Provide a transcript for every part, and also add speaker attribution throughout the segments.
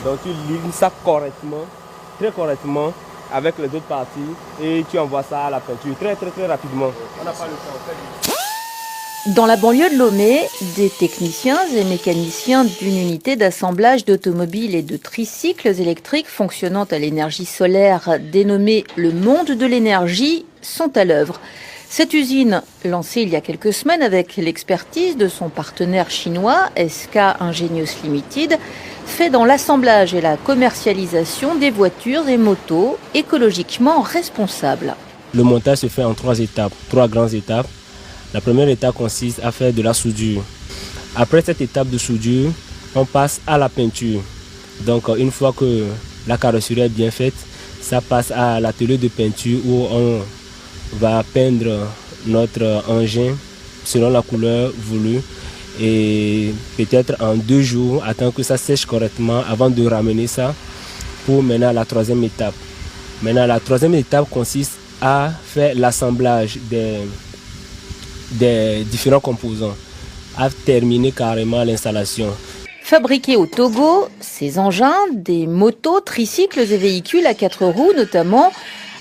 Speaker 1: Donc tu lignes ça correctement, très correctement, avec les autres parties et tu envoies ça à la peinture très rapidement. On n'a pas le temps.
Speaker 2: Dans la banlieue de Lomé, des techniciens et mécaniciens d'une unité d'assemblage d'automobiles et de tricycles électriques fonctionnant à l'énergie solaire dénommée Le Monde de l'énergie sont à l'œuvre. Cette usine, lancée il y a quelques semaines avec l'expertise de son partenaire chinois SK Ingenious Limited, fait dans l'assemblage et la commercialisation des voitures et motos écologiquement responsables.
Speaker 1: Le montage se fait en 3 étapes, 3 grandes étapes. La première étape consiste à faire de la soudure. Après cette étape de soudure, on passe à la peinture. Donc une fois que la carrosserie est bien faite, ça passe à l'atelier de peinture où on va peindre notre engin selon la couleur voulue. Et peut-être en 2 jours, attendre que ça sèche correctement avant de ramener ça pour mener à la 3e étape. Maintenant, la 3e étape consiste à faire l'assemblage des différents composants, à terminer carrément l'installation.
Speaker 2: Fabriqués au Togo, ces engins, des motos, tricycles et véhicules à 4 roues notamment,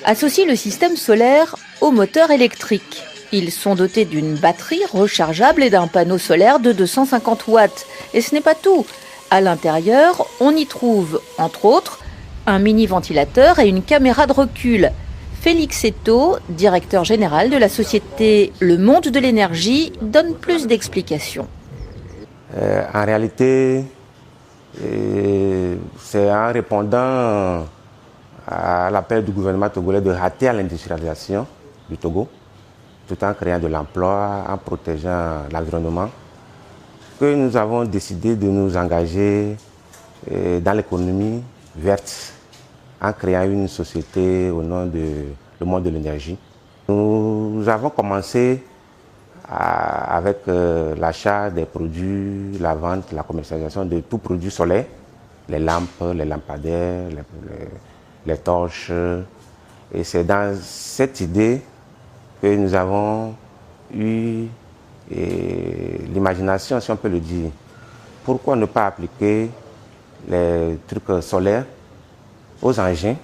Speaker 2: associent le système solaire au moteur électrique. Ils sont dotés d'une batterie rechargeable et d'un panneau solaire de 250 watts. Et ce n'est pas tout. À l'intérieur, on y trouve, entre autres, un mini-ventilateur et une caméra de recul. Félix Eto, directeur général de la société Le Monde de l'énergie, donne plus d'explications.
Speaker 3: En réalité, c'est en répondant à l'appel du gouvernement togolais de rater à l'industrialisation du Togo, tout en créant de l'emploi, en protégeant l'environnement, que nous avons décidé de nous engager dans l'économie verte, en créant une société au nom de Le Monde de l'énergie. Nous avons commencé avec l'achat des produits, la vente, la commercialisation de tout produit solaire, les lampes, les lampadaires, les torches. Et c'est dans cette idée que nous avons eu l'imagination, si on peut le dire. Pourquoi ne pas appliquer les trucs solaires aux engins?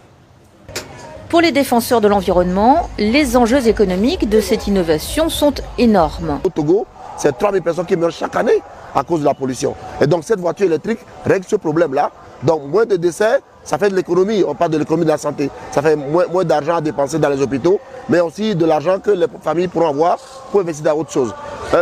Speaker 2: Pour les défenseurs de l'environnement, les enjeux économiques de cette innovation sont énormes.
Speaker 4: Au Togo, c'est 3000 personnes qui meurent chaque année à cause de la pollution. Et donc cette voiture électrique règle ce problème-là. Donc moins de décès, ça fait de l'économie. On parle de l'économie de la santé. Ça fait moins d'argent à dépenser dans les hôpitaux, mais aussi de l'argent que les familles pourront avoir pour investir dans autre chose.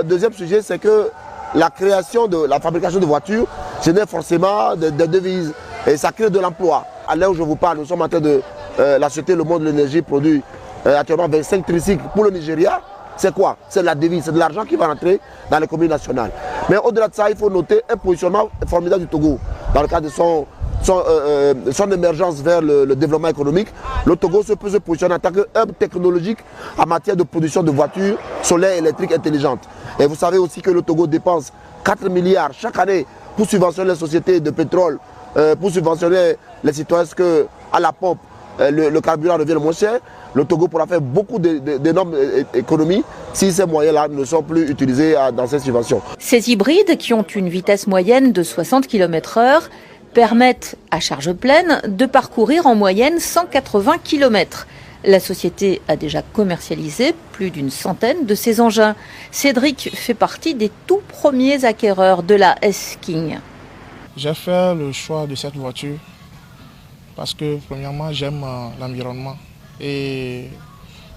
Speaker 4: Deuxième sujet, c'est que la création de la fabrication de voitures génère forcément des devises et ça crée de l'emploi. À l'heure où je vous parle, nous sommes en train de... la société Le Monde de l'énergie produit actuellement 25 tricycles pour le Nigeria. C'est quoi? C'est de la devise, c'est de l'argent qui va rentrer dans l'économie nationale. Mais au-delà de ça, il faut noter un positionnement formidable du Togo. Dans le cadre de son émergence vers le développement économique, le Togo peut se positionner en tant que hub technologique en matière de production de voitures solaires électriques intelligentes. Et vous savez aussi que le Togo dépense 4 milliards chaque année pour subventionner les sociétés de pétrole, pour subventionner les citoyens qu'à la pompe, le carburant devient le moins cher. Le Togo pourra faire beaucoup d'énormes économies si ces moyens-là ne sont plus utilisés dans ces subventions.
Speaker 2: Ces hybrides, qui ont une vitesse moyenne de 60 km/h, permettent à charge pleine de parcourir en moyenne 180 km. La société a déjà commercialisé plus d'une centaine de ces engins. Cédric fait partie des tout premiers acquéreurs de la S-King.
Speaker 5: J'ai fait le choix de cette voiture parce que premièrement j'aime l'environnement et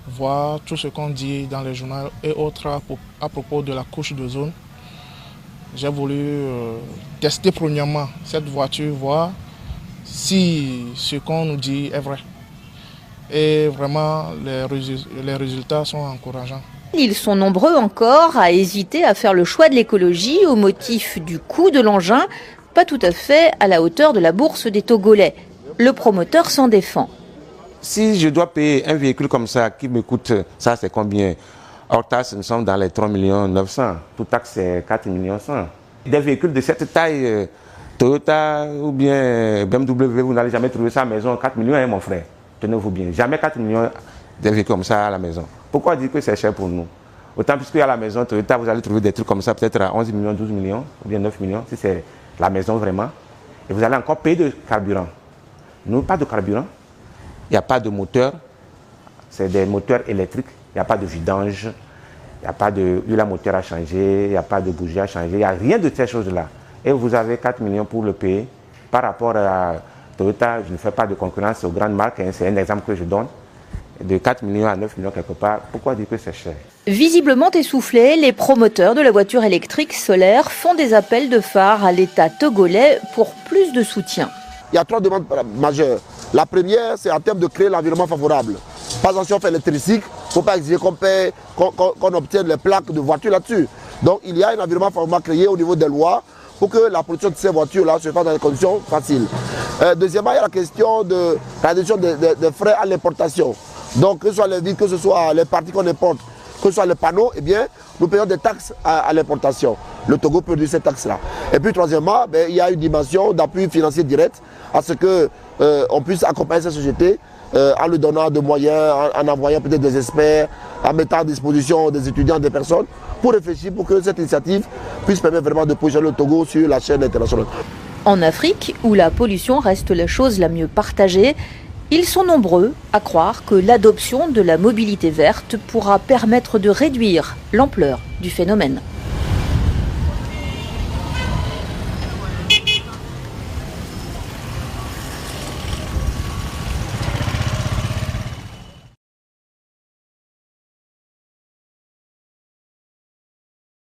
Speaker 5: voir tout ce qu'on dit dans les journaux et autres à propos de la couche d'ozone. J'ai voulu tester premièrement cette voiture, voir si ce qu'on nous dit est vrai. Et vraiment les résultats sont encourageants.
Speaker 2: Ils sont nombreux encore à hésiter à faire le choix de l'écologie au motif du coût de l'engin, pas tout à fait à la hauteur de la bourse des Togolais. Le promoteur s'en défend.
Speaker 3: Si je dois payer un véhicule comme ça qui me coûte, ça c'est combien? Hors taxe, nous sommes dans les 3 900 000. Tout taxe, c'est 4 100 000. Des véhicules de cette taille, Toyota ou bien BMW, vous n'allez jamais trouver ça à la maison. 4 millions, hein, mon frère. Tenez-vous bien. Jamais 4 millions de véhicules comme ça à la maison. Pourquoi dire que c'est cher pour nous? Autant puisque à la maison, Toyota, vous allez trouver des trucs comme ça, peut-être à 11 millions, 12 millions, ou bien 9 millions, si c'est la maison vraiment. et vous allez encore payer de carburant. Nous, pas de carburant, il n'y a pas de moteur, c'est des moteurs électriques, il n'y a pas de vidange, il n'y a pas d'huile à moteur à changer, il n'y a pas de bougie à changer, il n'y a rien de ces choses-là. Et vous avez 4 millions pour le payer. Par rapport à Toyota, je ne fais pas de concurrence aux grandes marques, hein, c'est un exemple que je donne. De 4 millions à 9 millions quelque part, pourquoi dire que c'est cher?
Speaker 2: Visiblement essoufflés, les promoteurs de la voiture électrique solaire font des appels de phare à l'État togolais pour plus de soutien.
Speaker 4: Il y a 3 demandes majeures. La première, c'est en termes de créer l'environnement favorable. Par exemple, si on fait le tricycle, il ne faut pas exiger qu'on obtienne les plaques de voitures là-dessus. Donc il y a un environnement favorable créé au niveau des lois pour que la production de ces voitures-là se fasse dans des conditions faciles. Deuxièmement, il y a la question de la réduction des frais à l'importation. Donc que ce soit les vitres, que ce soit les parties qu'on importe, que ce soit les panneaux, eh bien, nous payons des taxes à l'importation. Le Togo produit ces taxes-là. Et puis troisièmement, il y a une dimension d'appui financier direct à ce qu'on puisse accompagner ces sociétés en leur donnant des moyens, en envoyant peut-être des experts, en mettant à disposition des étudiants, des personnes, pour réfléchir pour que cette initiative puisse permettre vraiment de positionner le Togo sur la chaîne internationale.
Speaker 2: En Afrique, où la pollution reste la chose la mieux partagée, ils sont nombreux à croire que l'adoption de la mobilité verte pourra permettre de réduire l'ampleur du phénomène.